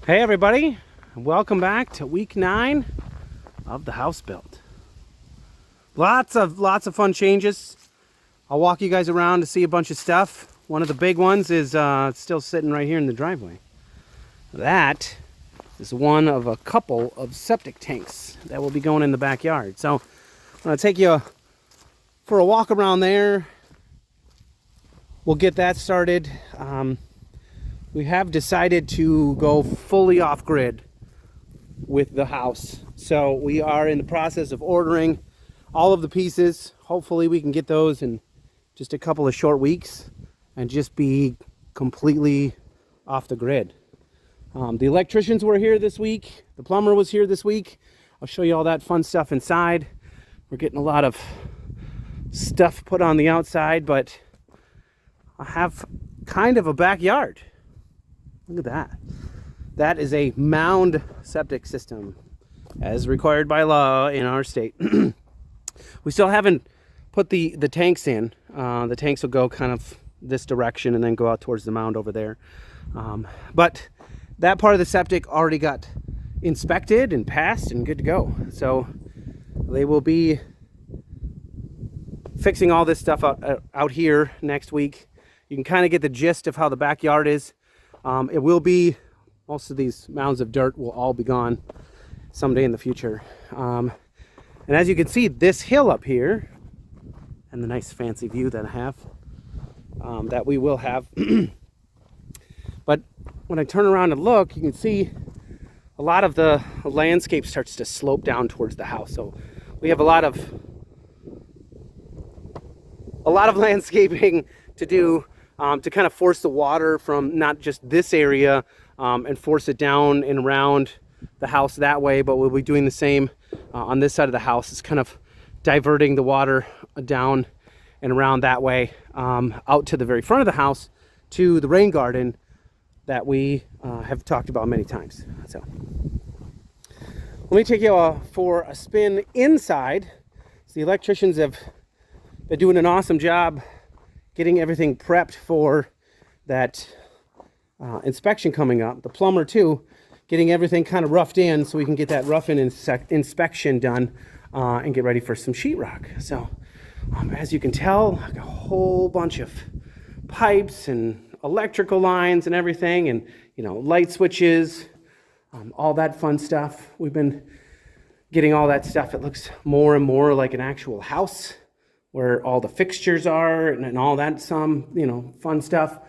Hey everybody, welcome back to week 9 of the house build. Lots of fun changes. I'll walk you guys around to see a bunch of stuff. One of the big ones is still sitting right here in the driveway. That is one of a couple of septic tanks that will be going in the backyard. So I'm going to take you for a walk around there. We'll get that started. We have decided to go fully off-grid with the house. So we are in the process of ordering all of the pieces. Hopefully we can get those in just a couple of short weeks and just be completely off the grid. The electricians were here this week. The plumber was here this week. I'll show you all that fun stuff inside. We're getting a lot of stuff put on the outside, but I have kind of a backyard. Look at that. That is a mound septic system as required by law in our state. We still haven't put the tanks in. The tanks will go kind of this direction and then go out towards the mound over there. But that part of the septic already got inspected and passed and good to go. So they will be fixing all this stuff out here next week. You can kind of get the gist of how the backyard is. It will be, most of these mounds of dirt will all be gone someday in the future. And as you can see, this hill up here, and the nice fancy view that I have, that we will have. But when I turn around and look, you can see a lot of the landscape starts to slope down towards the house. So we have a lot of landscaping to do. To kind of force the water from not just this area and force it down and around the house that way, but we'll be doing the same on this side of the house. It's kind of diverting the water down and around that way out to the very front of the house to the rain garden that we have talked about many times. So let me take you for a spin inside. So the electricians have been doing an awesome job getting everything prepped for that inspection coming up. The plumber too, getting everything kind of roughed in so we can get that rough-in inspection done and get ready for some sheetrock. So as you can tell, like a whole bunch of pipes and electrical lines and everything, and light switches, all that fun stuff. We've been getting all that stuff. It looks more and more like an actual house, where all the fixtures are and all that fun stuff.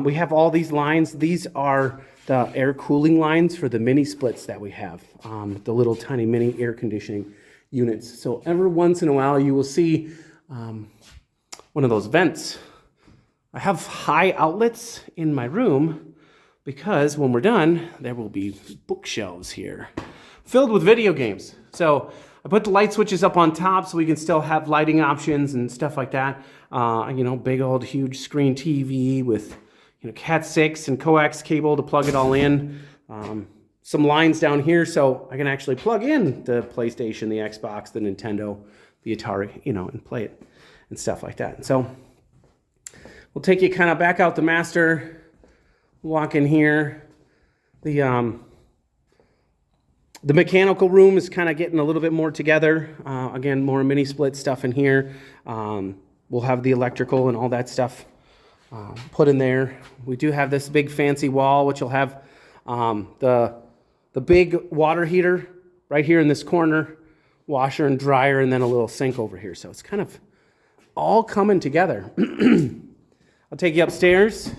We have all these lines. These are the air cooling lines for the mini splits that we have, the little tiny mini air conditioning units. So every once in a while you will see one of those vents. I have high outlets in my room because when we're done, there will be bookshelves here filled with video games. So I put the light switches up on top so we can still have lighting options and stuff like that. Big old huge screen TV with Cat 6 and coax cable to plug it all in. Some lines down here so I can actually plug in the PlayStation, the Xbox, the Nintendo, the Atari, and play it and stuff like that. And so we'll take you kind of back out the master, walk in here. The mechanical room is kind of getting a little bit more together. Again, more mini split stuff in here. We'll have the electrical and all that stuff put in there. We do have this big fancy wall, which will have the big water heater right here in this corner, washer and dryer, and then a little sink over here. So it's kind of all coming together. I'll take you upstairs.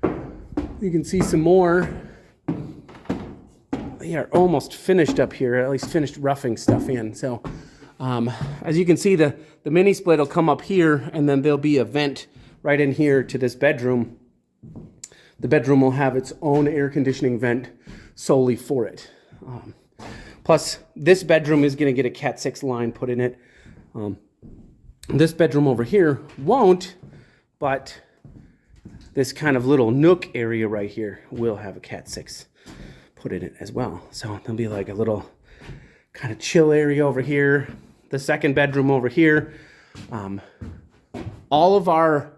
You can see some more. They are almost finished up here, at least finished roughing stuff in. So as you can see, the mini split will come up here, and then there'll be a vent right in here to this bedroom. The bedroom will have its own air conditioning vent solely for it. Plus, this bedroom is going to get a Cat 6 line put in it. This bedroom over here won't, but this kind of little nook area right here will have a Cat 6 put in it as well. So there'll be like a little kind of chill area over here. The second bedroom over here. All of our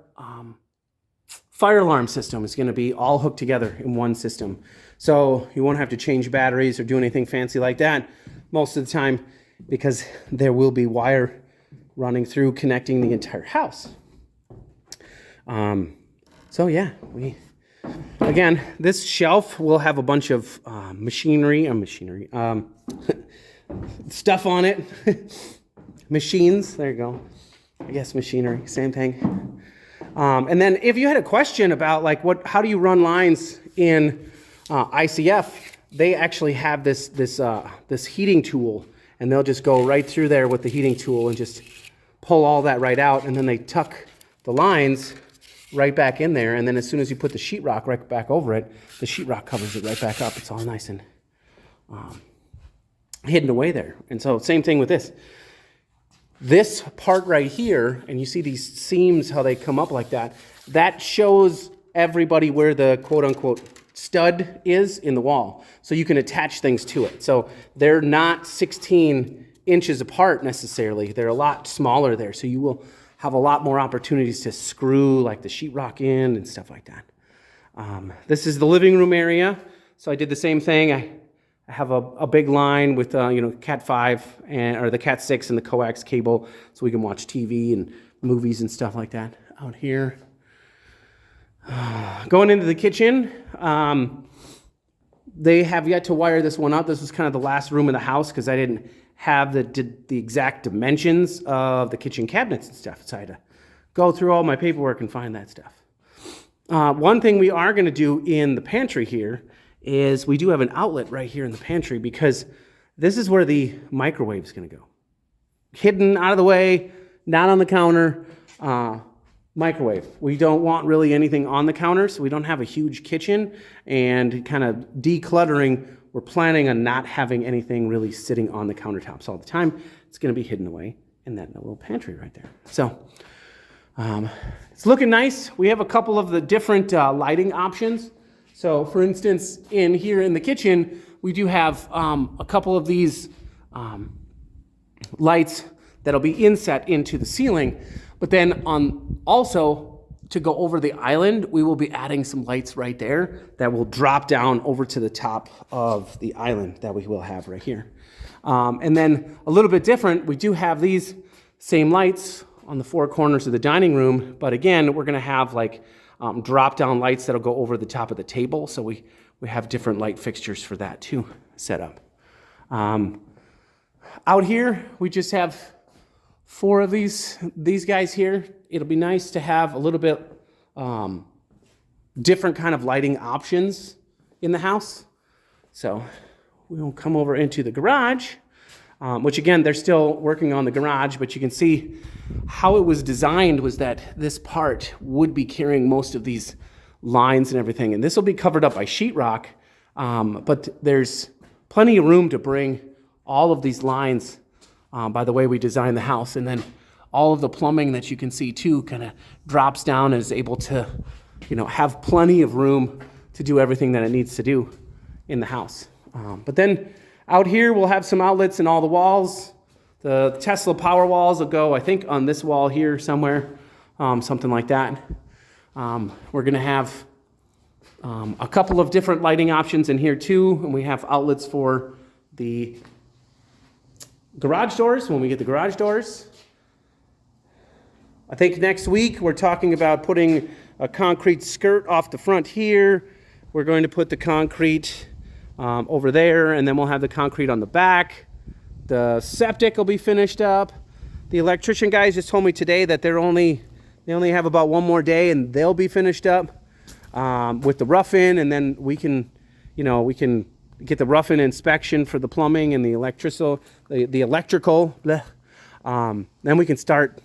fire alarm system is going to be all hooked together in one system. So you won't have to change batteries or do anything fancy like that most of the time, because there will be wire running through connecting the entire house. So yeah, again, this shelf will have a bunch of machinery, stuff on it. Machines, there you go. I guess machinery, same thing. And then if you had a question about like how do you run lines in ICF, they actually have this heating tool, and they'll just go right through there with the heating tool and just pull all that right out, and then they tuck the lines right back in there, and then as soon as you put the sheetrock right back over it, the sheetrock covers it right back up. It's all nice and hidden away there. And so same thing with this. This part right here, and you see these seams, how they come up like that, that shows everybody where the quote-unquote stud is in the wall. So you can attach things to it. So they're not 16 inches apart necessarily. They're a lot smaller there. So you will have a lot more opportunities to screw like the sheetrock in and stuff like that. This is the living room area. So I did the same thing. I have a big line with Cat 5 or the Cat 6 and the coax cable, so we can watch TV and movies and stuff like that out here. Going into the kitchen, they have yet to wire this one up. This was kind of the last room in the house because I didn't have the exact dimensions of the kitchen cabinets and stuff, so I had to go through all my paperwork and find that stuff. One thing we are going to do in the pantry here is we do have an outlet right here in the pantry, because this is where the microwave is going to go. Hidden out of the way, not on the counter, microwave. We don't want really anything on the counter, so we don't have a huge kitchen, and kind of decluttering, we're planning on not having anything really sitting on the countertops all the time. It's going to be hidden away in that little pantry right there. So it's looking nice. We have a couple of the different lighting options. So for instance, in here in the kitchen, we do have a couple of these lights that'll be inset into the ceiling. But then also to go over the island, we will be adding some lights right there that will drop down over to the top of the island that we will have right here. And then a little bit different, we do have these same lights on the four corners of the dining room, but again, we're gonna have like drop-down lights that'll go over the top of the table, so we have different light fixtures for that too set up. Out here, we just have 4 of these guys here. It'll be nice to have a little bit different kind of lighting options in the house. So we will come over into the garage, which again, they're still working on the garage, but you can see how it was designed was that this part would be carrying most of these lines and everything. And this will be covered up by sheetrock, but there's plenty of room to bring all of these lines by the way we designed the house. And then all of the plumbing that you can see too kind of drops down and is able to, have plenty of room to do everything that it needs to do in the house. But then out here, we'll have some outlets in all the walls. The Tesla power walls will go, I think, on this wall here somewhere, something like that. We're going to have a couple of different lighting options in here too, and we have outlets for the garage doors when we get the garage doors. I think next week we're talking about putting a concrete skirt off the front here. We're going to put the concrete over there, and then we'll have the concrete on the back. The septic will be finished up. The electrician guys just told me today that they only have about one more day and they'll be finished up with the rough-in, and then we can get the rough-in inspection for the plumbing and the electrical. Then we can start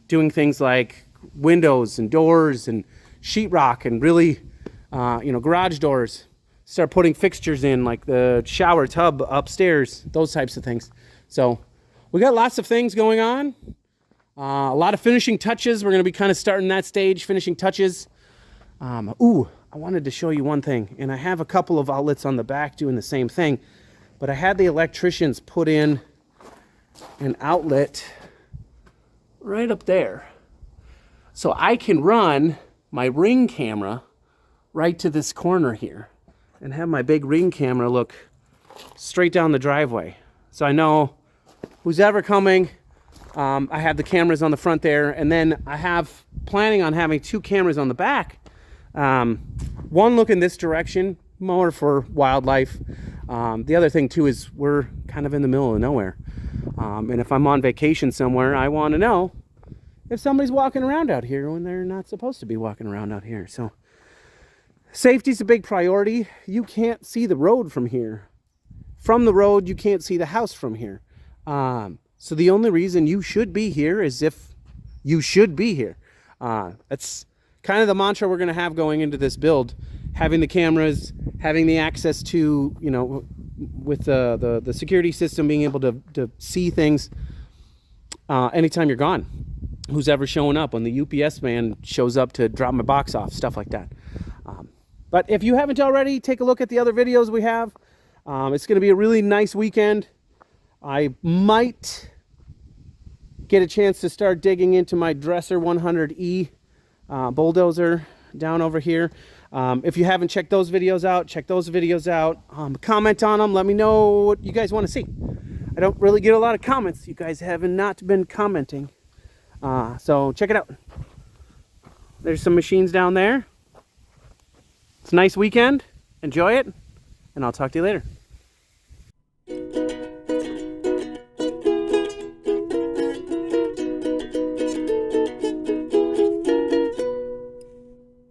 doing things like windows and doors and sheetrock and really, garage doors. Start putting fixtures in, like the shower tub upstairs, those types of things. So we got lots of things going on. A lot of finishing touches. We're going to be kind of starting that stage, finishing touches. I wanted to show you one thing, and I have a couple of outlets on the back doing the same thing, but I had the electricians put in an outlet right up there. So I can run my Ring camera right to this corner here. and have my big ring camera look straight down the driveway. So I know who's ever coming. I have the cameras on the front there, and then I have planning on having 2 cameras on the back. One looking this direction, more for wildlife. The other thing too is we're kind of in the middle of nowhere. And if I'm on vacation somewhere, I want to know if somebody's walking around out here when they're not supposed to be walking around out here. So safety's a big priority. You can't see the road from here. From the road, you can't see the house from here. So the only reason you should be here is if you should be here. That's kind of the mantra we're going to have going into this build. Having the cameras, having the access to, you know, with the security system, being able to see things anytime you're gone. Who's ever showing up, when the UPS man shows up to drop my box off, stuff like that. But if you haven't already, take a look at the other videos we have. It's going to be a really nice weekend. I might get a chance to start digging into my Dresser 100E bulldozer down over here. If you haven't checked those videos out, check those videos out. Comment on them. Let me know what you guys want to see. I don't really get a lot of comments. You guys have not been commenting. So check it out. There's some machines down there. It's a nice weekend. Enjoy it. And I'll talk to you later.